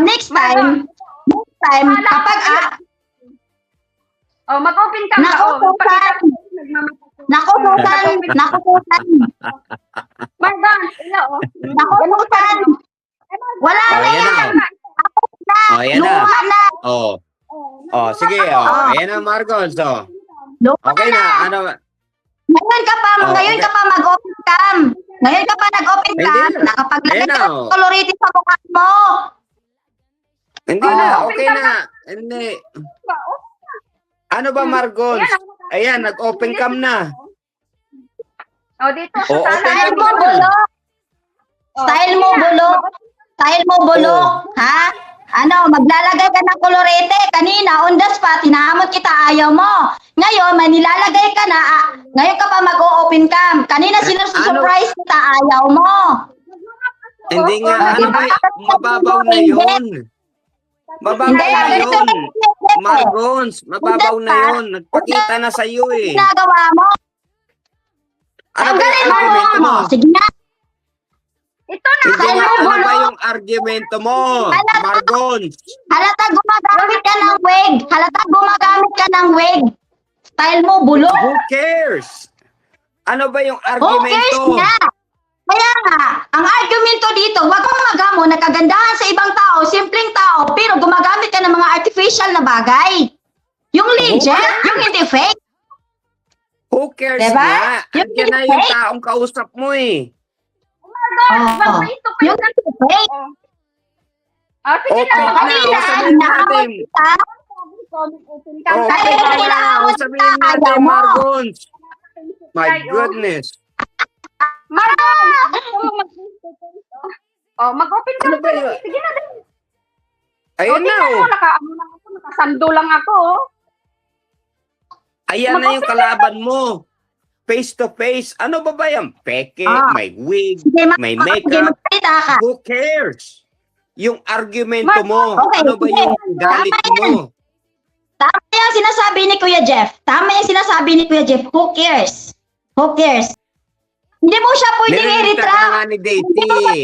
next time, kapag mag-open ka. Nako, Susan. Mardan, Nako, Susan. Wala na yan. Ayan na. Luha na. Sige. Ayan na, Marcos. Luha Okay na. Ano? Ngayon ka pa mag-open cam. Ngayon ka pa nag-open Hindi cam. na. Nakapaglagay Ayan na, ka ng coloritis sa mukha mo. Hindi na. Okay na. Hindi. Ano ba, Marcos? Ayan, nag-open cam na. Dito. Style mo bulok. Style mo bulok. Ha? Ano, maglalagay ka ng kolorete. Kanina, on the spot, hinahamot kita, ayaw mo. Ngayon, may nilalagay ka na, ngayon ka pa mag-o-open cam. Kanina, sinusurprise kita, ayaw mo. Hindi nga. Ano ba? Mababaw na yun. Mababaw na yun. Margons, mababaw na yun. Nagpakita na sa iyo eh. Ginagawa mo. Ano ba yung argumento mo? Sige na. Ito na. Hindi nga, ano ba yung argumento mo? Margons. Halata gumagamit ka ng wig. Style mo, bulok. Who cares? Ano ba yung Who cares argumento? nga? Kaya nga, ang argumento dito, wag kang magamo na kagandahan sa ibang tao, simpleng tao, pero gumagamit ka ng mga artificial na bagay. Yung legit, yung hindi fake. Who cares Diba? nga? Yung Andiyan na yung fake. taong kausap mo eh. Ito pa Yung hindi fake. Sige Okay na. na, Kanina, sabihin natin. kita. Open cam. Okay na, sabihin natin, Margons. My goodness. Mag-open ka. Ano ba yun? Sige na. Ayun na oh. Nakasando lang ako. Ayan na yung kalaban mo. Face to face. Ano ba yan? Peke, may wig, may makeup. Magsalita ka. Who cares? Yung argumento mo. Okay, Ano ba yung galit mo? Tama yung sinasabi ni Kuya Jeff. Who cares? Who cares? Hindi mo siya pwedeng Nire-retract na nga i-retract. ni Daisy.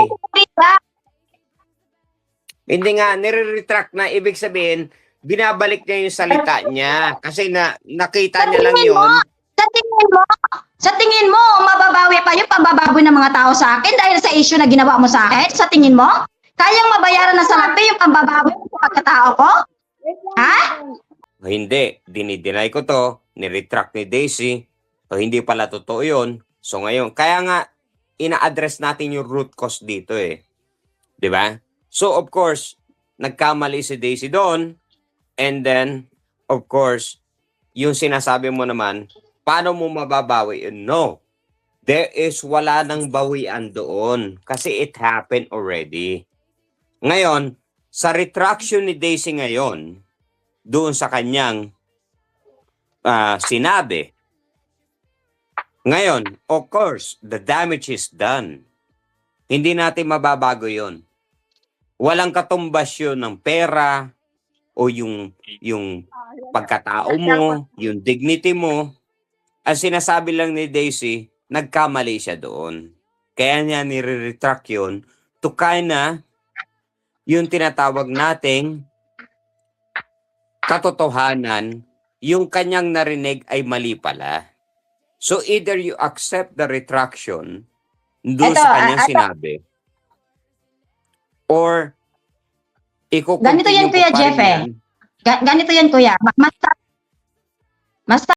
Hindi nga, nire-retract na. Ibig sabihin, binabalik niya yung salita niya. Kasi nakita niya lang yun. Sa tingin mo, mababawi pa yung pambababoy ng mga tao sa akin dahil sa issue na ginawa mo sa akin? Sa tingin mo? Kayang mabayaran ng salapi yung pambababoy ng pagkatao ko? Ha? Hindi, dinideny ko to. Niretract ni Daisy. O hindi pala totoo yun. So ngayon, kaya nga, ina-address natin yung root cause dito eh. 'Di ba? So of course, nagkamali si Daisy doon. And then, of course, yung sinasabi mo naman, paano mo mababawi yun? No. Wala nang bawian doon. Kasi it happened already. Ngayon, sa retraction ni Daisy ngayon, doon sa kanyang sinabi, ngayon, of course, the damage is done. Hindi natin mababago yon. Walang katumbas yun ng pera o yung pagkatao mo, yung dignity mo. Ang sinasabi lang ni Daisy, nagkamali siya doon. Kaya niya nire-retract yun to kinda yung tinatawag nating katotohanan, yung kanyang narinig ay mali pala. So either you accept the retraction doon sa kanyang sinabi, or Ganito yan, Kuya Jeff eh. Ganito yan, Kuya. Mas